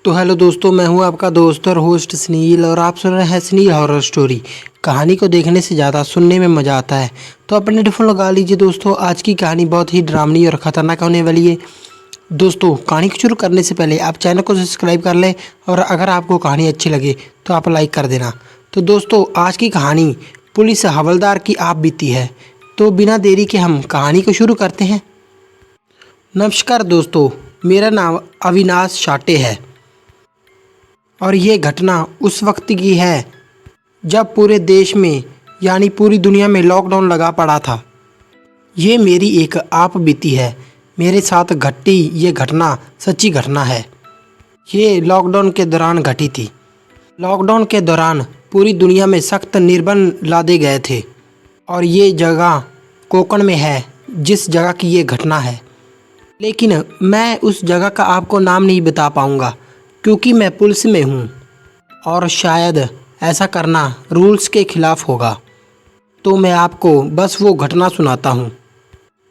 तो हेलो दोस्तों, मैं हूं आपका दोस्त और होस्ट स्नील और आप सुन रहे हैं स्नील हॉरर स्टोरी। कहानी को देखने से ज़्यादा सुनने में मज़ा आता है, तो अपने हेडफोन लगा लीजिए दोस्तों। आज की कहानी बहुत ही डरावनी और ख़तरनाक होने वाली है। दोस्तों, कहानी को शुरू करने से पहले आप चैनल को सब्सक्राइब कर लें और अगर आपको कहानी अच्छी लगे तो आप लाइक कर देना। तो दोस्तों, आज की कहानी पुलिस हवलदार की आप बीती है। तो बिना देरी के हम कहानी को शुरू करते हैं। नमस्कार दोस्तों, मेरा नाम अविनाश शाटे है और ये घटना उस वक्त की है जब पूरे देश में यानी पूरी दुनिया में लॉकडाउन लगा पड़ा था। ये मेरी एक आप बीती है। मेरे साथ घटी ये घटना सच्ची घटना है। ये लॉकडाउन के दौरान घटी थी। लॉकडाउन के दौरान पूरी दुनिया में सख्त निर्बंध लादे गए थे और ये जगह कोकण में है जिस जगह की ये घटना है। लेकिन मैं उस जगह का आपको नाम नहीं बता पाऊँगा क्योंकि मैं पुलिस में हूँ और शायद ऐसा करना रूल्स के ख़िलाफ़ होगा। तो मैं आपको बस वो घटना सुनाता हूँ।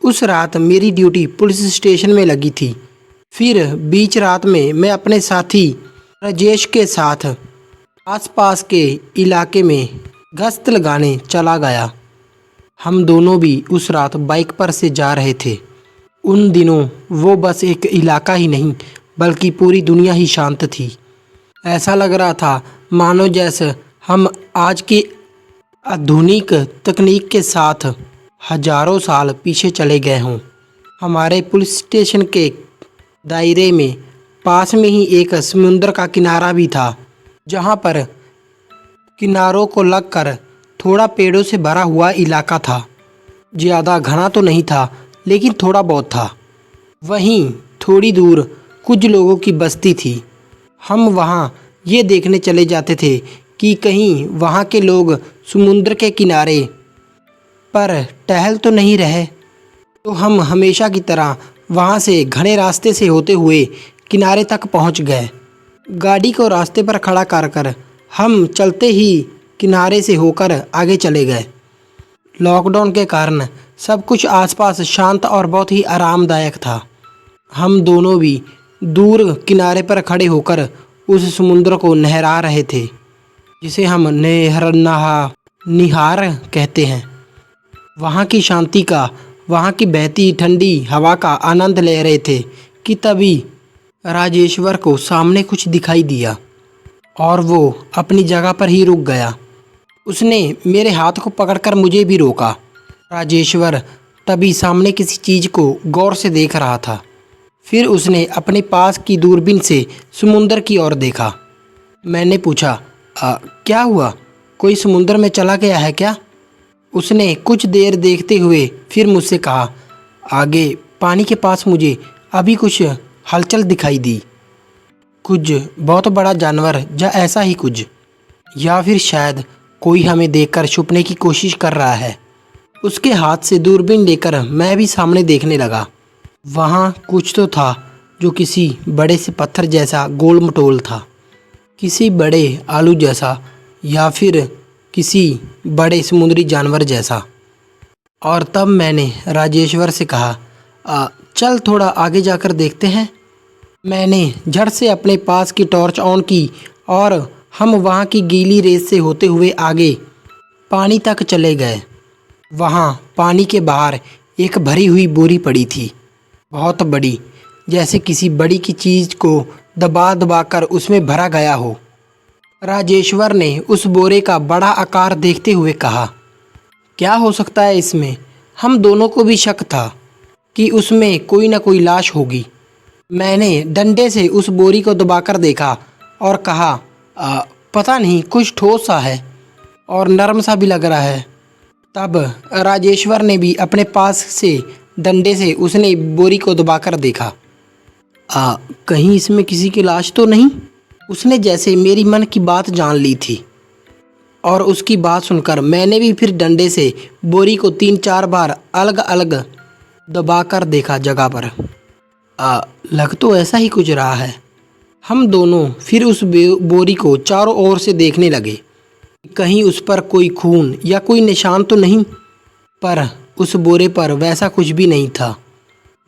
उस रात मेरी ड्यूटी पुलिस स्टेशन में लगी थी। फिर बीच रात में मैं अपने साथी राजेश के साथ आसपास के इलाके में गश्त लगाने चला गया। हम दोनों भी उस रात बाइक पर से जा रहे थे। उन दिनों वो बस एक इलाका ही नहीं बल्कि पूरी दुनिया ही शांत थी। ऐसा लग रहा था मानो जैसे हम आज की आधुनिक तकनीक के साथ हजारों साल पीछे चले गए हों। हमारे पुलिस स्टेशन के दायरे में पास में ही एक समुद्र का किनारा भी था, जहाँ पर किनारों को लगकर थोड़ा पेड़ों से भरा हुआ इलाका था। ज़्यादा घना तो नहीं था लेकिन थोड़ा बहुत था। वहीं थोड़ी दूर कुछ लोगों की बस्ती थी। हम वहाँ ये देखने चले जाते थे कि कहीं वहाँ के लोग समुद्र के किनारे पर टहल तो नहीं रहे। तो हम हमेशा की तरह वहाँ से घने रास्ते से होते हुए किनारे तक पहुँच गए। गाड़ी को रास्ते पर खड़ा कर हम चलते ही किनारे से होकर आगे चले गए। लॉकडाउन के कारण सब कुछ आसपास शांत और बहुत ही आरामदायक था। हम दोनों भी दूर किनारे पर खड़े होकर उस समुद्र को नहरा रहे थे, जिसे हम निहार कहते हैं। वहाँ की शांति का, वहाँ की बहती ठंडी हवा का आनंद ले रहे थे कि तभी राजेश्वर को सामने कुछ दिखाई दिया और वो अपनी जगह पर ही रुक गया। उसने मेरे हाथ को पकड़कर मुझे भी रोका। राजेश्वर तभी सामने किसी चीज़ को गौर से देख रहा था। फिर उसने अपने पास की दूरबीन से समुंदर की ओर देखा। मैंने पूछा, क्या हुआ? कोई समुंदर में चला गया है क्या? उसने कुछ देर देखते हुए फिर मुझसे कहा, आगे पानी के पास मुझे अभी कुछ हलचल दिखाई दी। कुछ बहुत बड़ा जानवर या ऐसा ही कुछ, या फिर शायद कोई हमें देखकर छुपने की कोशिश कर रहा है। उसके हाथ से दूरबीन लेकर मैं भी सामने देखने लगा। वहाँ कुछ तो था जो किसी बड़े से पत्थर जैसा गोल मटोल था, किसी बड़े आलू जैसा या फिर किसी बड़े समुद्री जानवर जैसा। और तब मैंने राजेश्वर से कहा, चल थोड़ा आगे जाकर देखते हैं। मैंने झट से अपने पास की टॉर्च ऑन की और हम वहाँ की गीली रेत से होते हुए आगे पानी तक चले गए। वहाँ पानी के बाहर एक भरी हुई बोरी पड़ी थी, बहुत बड़ी, जैसे किसी बड़ी की चीज़ को दबा दबा कर उसमें भरा गया हो। राजेश्वर ने उस बोरे का बड़ा आकार देखते हुए कहा, क्या हो सकता है इसमें? हम दोनों को भी शक था कि उसमें कोई ना कोई लाश होगी। मैंने डंडे से उस बोरी को दबाकर देखा और कहा, पता नहीं, कुछ ठोस सा है और नरम सा भी लग रहा है। तब राजेश्वर ने भी अपने पास से डंडे से उसने बोरी को दबाकर देखा। कहीं इसमें किसी की लाश तो नहीं? उसने जैसे मेरी मन की बात जान ली थी और उसकी बात सुनकर मैंने भी फिर डंडे से बोरी को 3-4 बार अलग अलग दबाकर देखा जगह पर। लग तो ऐसा ही कुछ रहा है। हम दोनों फिर उस बोरी को चारों ओर से देखने लगे, कहीं उस पर कोई खून या कोई निशान तो नहीं। पर उस बोरे पर वैसा कुछ भी नहीं था।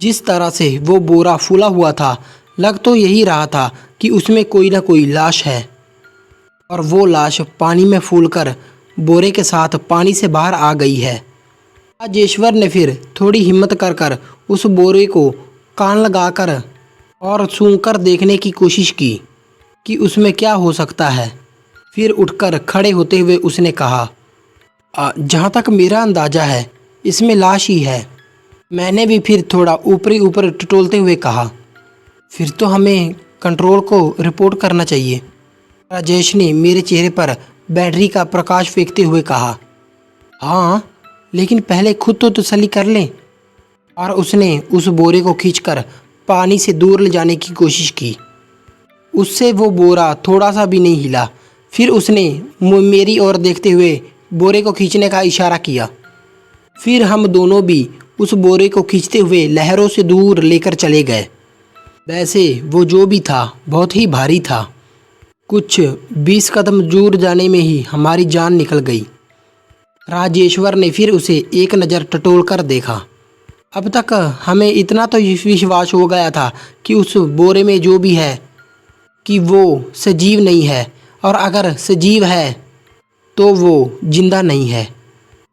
जिस तरह से वो बोरा फूला हुआ था, लग तो यही रहा था कि उसमें कोई ना कोई लाश है, और वो लाश पानी में फूलकर बोरे के साथ पानी से बाहर आ गई है। राजेश्वर ने फिर थोड़ी हिम्मत कर कर उस बोरे को कान लगाकर और सूंघकर देखने की कोशिश की कि उसमें क्या हो सकता है। फिर उठकर खड़े होते हुए उसने कहा, जहाँ तक मेरा अंदाज़ा है इसमें लाश ही है। मैंने भी फिर थोड़ा ऊपरी ऊपर टटोलते हुए कहा, फिर तो हमें कंट्रोल को रिपोर्ट करना चाहिए। राजेश ने मेरे चेहरे पर बैटरी का प्रकाश फेंकते हुए कहा, हाँ, लेकिन पहले खुद तो तसल्ली कर लें। और उसने उस बोरे को खींचकर पानी से दूर ले जाने की कोशिश की। उससे वो बोरा थोड़ा सा भी नहीं हिला। फिर उसने मेरी ओर देखते हुए बोरे को खींचने का इशारा किया। फिर हम दोनों भी उस बोरे को खींचते हुए लहरों से दूर लेकर चले गए। वैसे वो जो भी था बहुत ही भारी था। कुछ 20 कदम दूर जाने में ही हमारी जान निकल गई। राजेश्वर ने फिर उसे एक नज़र टटोल कर देखा। अब तक हमें इतना तो विश्वास हो गया था कि उस बोरे में जो भी है कि वो सजीव नहीं है, और अगर सजीव है तो वो जिंदा नहीं है,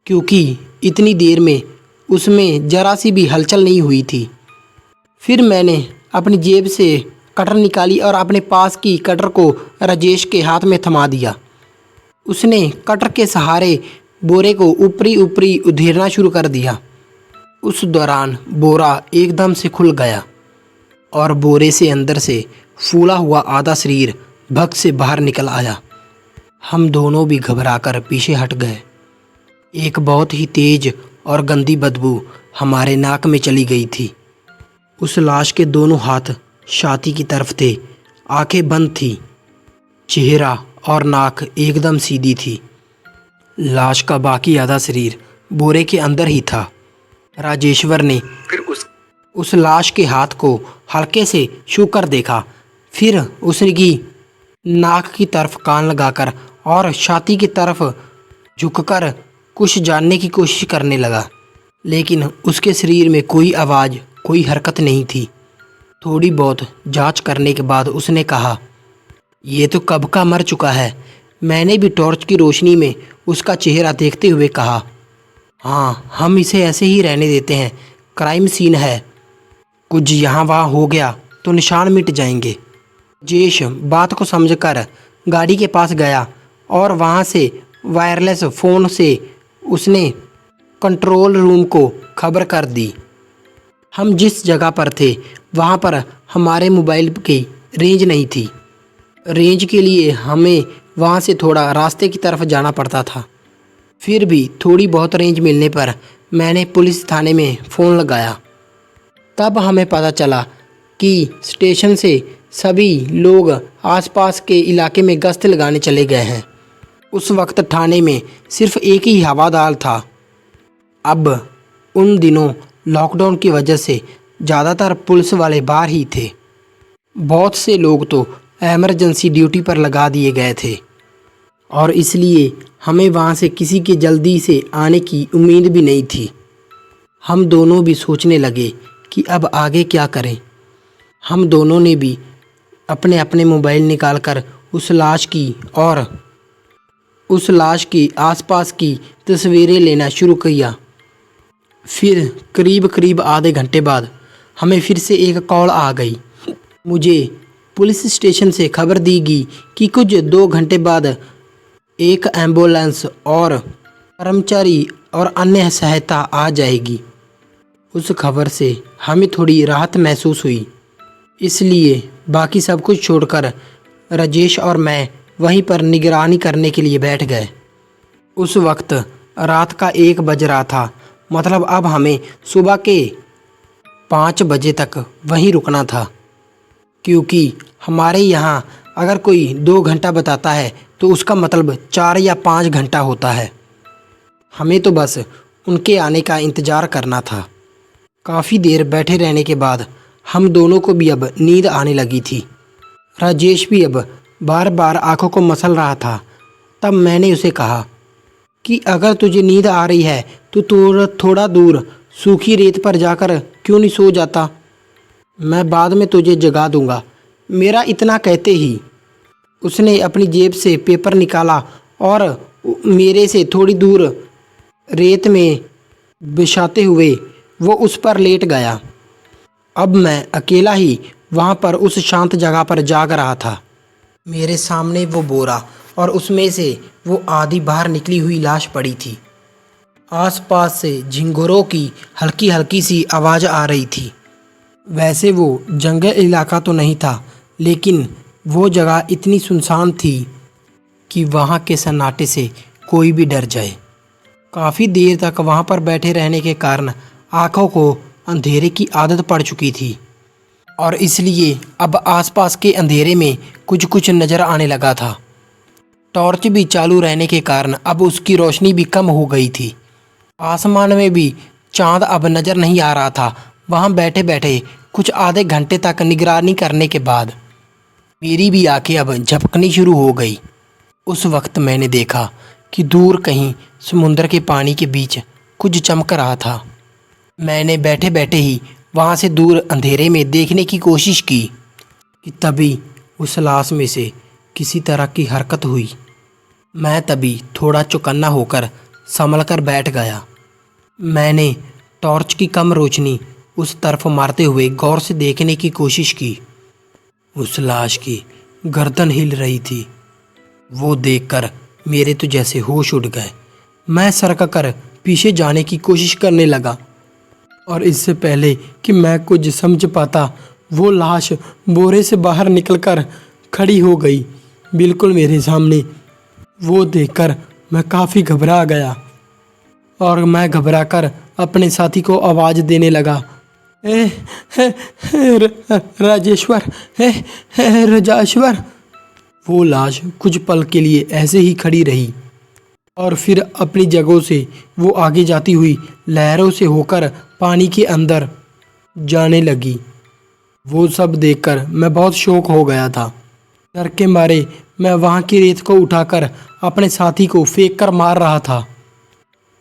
क्योंकि इतनी देर में उसमें जरा सी भी हलचल नहीं हुई थी। फिर मैंने अपनी जेब से कटर निकाली और अपने पास की कटर को राजेश के हाथ में थमा दिया। उसने कटर के सहारे बोरे को ऊपरी ऊपरी उधेड़ना शुरू कर दिया। उस दौरान बोरा एकदम से खुल गया और बोरे से अंदर से फूला हुआ आधा शरीर भग से बाहर निकल आया। हम दोनों भी घबराकर पीछे हट गए। एक बहुत ही तेज और गंदी बदबू हमारे नाक में चली गई थी। उस लाश के दोनों हाथ छाती की तरफ थे, आंखें बंद थी, चेहरा और नाक एकदम सीधी थी। लाश का बाकी आधा शरीर बोरे के अंदर ही था। राजेश्वर ने फिर उस लाश के हाथ को हल्के से छू कर देखा। फिर उसकी नाक की तरफ कान लगाकर और छाती की तरफ झुककर कुछ जानने की कोशिश करने लगा, लेकिन उसके शरीर में कोई आवाज़, कोई हरकत नहीं थी। थोड़ी बहुत जांच करने के बाद उसने कहा, ये तो कब का मर चुका है। मैंने भी टॉर्च की रोशनी में उसका चेहरा देखते हुए कहा, हाँ, हम इसे ऐसे ही रहने देते हैं। क्राइम सीन है, कुछ यहाँ वहाँ हो गया तो निशान मिट जाएंगे। जेश बात को समझकर गाड़ी के पास गया और वहाँ से वायरलेस फ़ोन से उसने कंट्रोल रूम को खबर कर दी। हम जिस जगह पर थे वहाँ पर हमारे मोबाइल की रेंज नहीं थी। रेंज के लिए हमें वहाँ से थोड़ा रास्ते की तरफ जाना पड़ता था। फिर भी थोड़ी बहुत रेंज मिलने पर मैंने पुलिस थाने में फ़ोन लगाया। तब हमें पता चला कि स्टेशन से सभी लोग आसपास के इलाके में गश्त लगाने चले गए हैं। उस वक्त थाने में सिर्फ एक ही हवादार था। अब उन दिनों लॉकडाउन की वजह से ज़्यादातर पुलिस वाले बाहर ही थे। बहुत से लोग तो इमरजेंसी ड्यूटी पर लगा दिए गए थे, और इसलिए हमें वहाँ से किसी के जल्दी से आने की उम्मीद भी नहीं थी। हम दोनों भी सोचने लगे कि अब आगे क्या करें। हम दोनों ने भी अपने अपने मोबाइल निकालकर उस लाश की आसपास की तस्वीरें लेना शुरू किया। फिर करीब आधे घंटे बाद हमें फिर से एक कॉल आ गई। मुझे पुलिस स्टेशन से खबर दी गई कि कुछ 2 घंटे बाद एक एम्बुलेंस और कर्मचारी और अन्य सहायता आ जाएगी। उस खबर से हमें थोड़ी राहत महसूस हुई, इसलिए बाकी सब कुछ छोड़कर राजेश और मैं वहीं पर निगरानी करने के लिए बैठ गए। उस वक्त रात का 1 बज रहा था, मतलब अब हमें सुबह के 5 बजे तक वहीं रुकना था, क्योंकि हमारे यहाँ अगर कोई 2 घंटा बताता है तो उसका मतलब 4 या 5 घंटा होता है। हमें तो बस उनके आने का इंतज़ार करना था। काफ़ी देर बैठे रहने के बाद हम दोनों को भी अब नींद आने लगी थी। राजेश भी अब बार बार आंखों को मसल रहा था। तब मैंने उसे कहा कि अगर तुझे नींद आ रही है तो थोड़ा दूर सूखी रेत पर जाकर क्यों नहीं सो जाता। मैं बाद में तुझे जगा दूंगा। मेरा इतना कहते ही उसने अपनी जेब से पेपर निकाला और मेरे से थोड़ी दूर रेत में बिछाते हुए वो उस पर लेट गया। अब मैं अकेला ही वहाँ पर उस शांत जगह पर जाग रहा था। मेरे सामने वो बोरा और उसमें से वो आधी बाहर निकली हुई लाश पड़ी थी। आसपास से झिंगुरों की हल्की हल्की सी आवाज़ आ रही थी। वैसे वो जंगल इलाका तो नहीं था, लेकिन वो जगह इतनी सुनसान थी कि वहाँ के सन्नाटे से कोई भी डर जाए। काफ़ी देर तक वहाँ पर बैठे रहने के कारण आँखों को अंधेरे की आदत पड़ चुकी थी और इसलिए अब आसपास के अंधेरे में कुछ कुछ नज़र आने लगा था। टॉर्च भी चालू रहने के कारण अब उसकी रोशनी भी कम हो गई थी। आसमान में भी चांद अब नज़र नहीं आ रहा था। वहाँ बैठे बैठे कुछ आधे घंटे तक निगरानी करने के बाद मेरी भी आंखें अब झपकनी शुरू हो गई। उस वक्त मैंने देखा कि दूर कहीं समुद्र के पानी के बीच कुछ चमक रहा था। मैंने बैठे बैठे ही वहाँ से दूर अंधेरे में देखने की कोशिश की कि तभी उस लाश में से किसी तरह की हरकत हुई। मैं तभी थोड़ा चौकन्ना होकर संभल कर बैठ गया। मैंने टॉर्च की कम रोशनी उस तरफ मारते हुए गौर से देखने की कोशिश की। उस लाश की गर्दन हिल रही थी। वो देखकर मेरे तो जैसे होश उड़ गए। मैं सरक कर पीछे जाने की कोशिश करने लगा और इससे पहले कि मैं कुछ समझ पाता, वो लाश बोरे से बाहर निकलकर खड़ी हो गई बिल्कुल मेरे सामने। वो देखकर मैं काफ़ी घबरा गया और मैं घबरा कर अपने साथी को आवाज़ देने लगा, राजेश्वर, राजेश्वर। वो लाश कुछ पल के लिए ऐसे ही खड़ी रही और फिर अपनी जगह से वो आगे जाती हुई लहरों से होकर पानी के अंदर जाने लगी। वो सब देखकर मैं बहुत शौक हो गया था। डर के मारे मैं वहाँ की रेत को उठाकर अपने साथी को फेंक कर मार रहा था।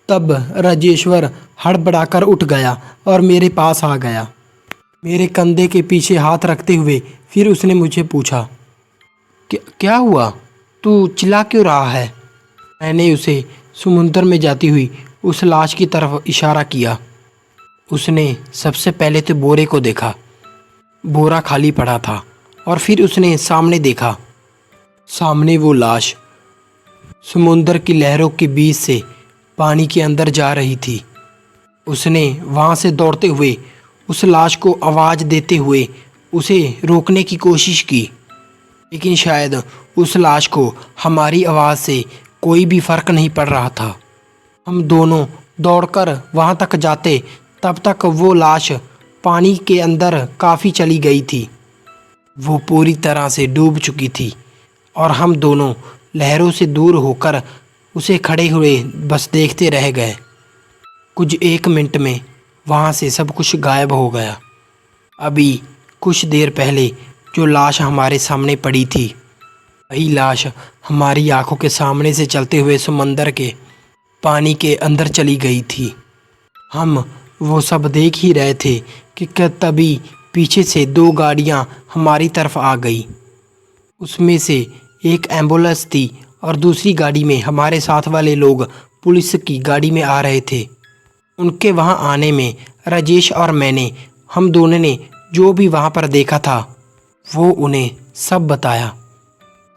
तब राजेश्वर हड़बड़ाकर उठ गया और मेरे पास आ गया। मेरे कंधे के पीछे हाथ रखते हुए फिर उसने मुझे पूछा, क्या हुआ? तू चिल्ला क्यों रहा है? मैंने उसे समुद्र में जाती हुई उस लाश की तरफ इशारा किया। उसने सबसे पहले तो बोरे को देखा। बोरा खाली पड़ा था और फिर उसने सामने देखा। सामने वो लाश समुद्र की लहरों के बीच से पानी के अंदर जा रही थी। उसने वहाँ से दौड़ते हुए उस लाश को आवाज़ देते हुए उसे रोकने की कोशिश की, लेकिन शायद उस लाश को हमारी आवाज़ से कोई भी फ़र्क नहीं पड़ रहा था। हम दोनों दौड़कर वहाँ तक जाते तब तक वो लाश पानी के अंदर काफ़ी चली गई थी। वो पूरी तरह से डूब चुकी थी और हम दोनों लहरों से दूर होकर उसे खड़े हुए बस देखते रह गए। कुछ 1 मिनट में वहाँ से सब कुछ गायब हो गया। अभी कुछ देर पहले जो लाश हमारे सामने पड़ी थी, वही लाश हमारी आंखों के सामने से चलते हुए समंदर के पानी के अंदर चली गई थी। हम वो सब देख ही रहे थे कि तभी पीछे से 2 गाड़ियाँ हमारी तरफ आ गई। उसमें से एक एम्बुलेंस थी और दूसरी गाड़ी में हमारे साथ वाले लोग पुलिस की गाड़ी में आ रहे थे। उनके वहाँ आने में राजेश और मैंने, हम दोनों ने जो भी वहाँ पर देखा था वो उन्हें सब बताया,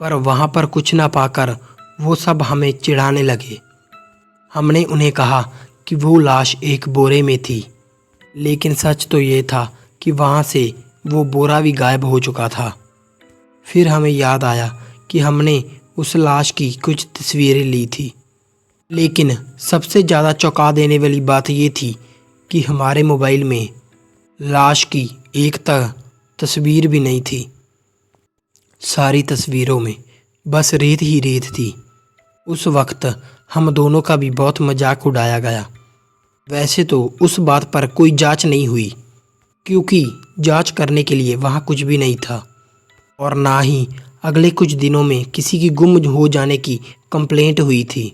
पर वहाँ पर कुछ ना पाकर वो सब हमें चिढ़ाने लगे। हमने उन्हें कहा कि वो लाश एक बोरे में थी, लेकिन सच तो ये था कि वहाँ से वो बोरा भी गायब हो चुका था। फिर हमें याद आया कि हमने उस लाश की कुछ तस्वीरें ली थी, लेकिन सबसे ज़्यादा चौंका देने वाली बात ये थी कि हमारे मोबाइल में लाश की एक तस्वीर भी नहीं थी। सारी तस्वीरों में बस रेत ही रेत थी। उस वक्त हम दोनों का भी बहुत मजाक उड़ाया गया। वैसे तो उस बात पर कोई जांच नहीं हुई, क्योंकि जांच करने के लिए वहाँ कुछ भी नहीं था और ना ही अगले कुछ दिनों में किसी की गुम हो जाने की कंप्लेंट हुई थी,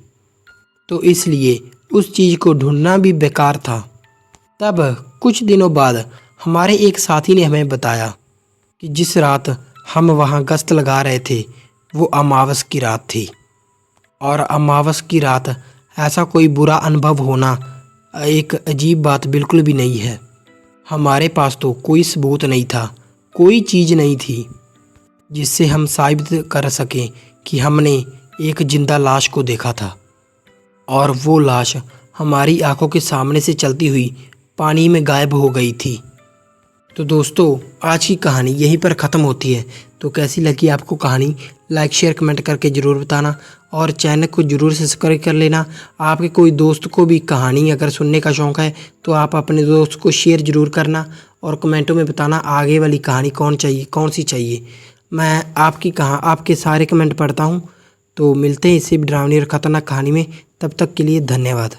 तो इसलिए उस चीज़ को ढूंढना भी बेकार था। तब कुछ दिनों बाद हमारे एक साथी ने हमें बताया कि जिस रात हम वहाँ गश्त लगा रहे थे वो अमावस की रात थी, और अमावस की रात ऐसा कोई बुरा अनुभव होना एक अजीब बात बिल्कुल भी नहीं है। हमारे पास तो कोई सबूत नहीं था, कोई चीज़ नहीं थी जिससे हम साबित कर सकें कि हमने एक जिंदा लाश को देखा था, और वो लाश हमारी आंखों के सामने से चलती हुई पानी में गायब हो गई थी। तो दोस्तों, आज की कहानी यहीं पर ख़त्म होती है। तो कैसी लगी आपको कहानी, लाइक शेयर कमेंट करके ज़रूर बताना, और चैनल को ज़रूर सब्सक्राइब कर लेना। आपके कोई दोस्त को भी कहानी अगर सुनने का शौक़ है तो आप अपने दोस्त को शेयर ज़रूर करना, और कमेंटों में बताना आगे वाली कहानी कौन सी चाहिए। मैं आपके सारे कमेंट पढ़ता हूँ। तो मिलते हैं इसी डरावनी और ख़तरनाक कहानी में, तब तक के लिए धन्यवाद।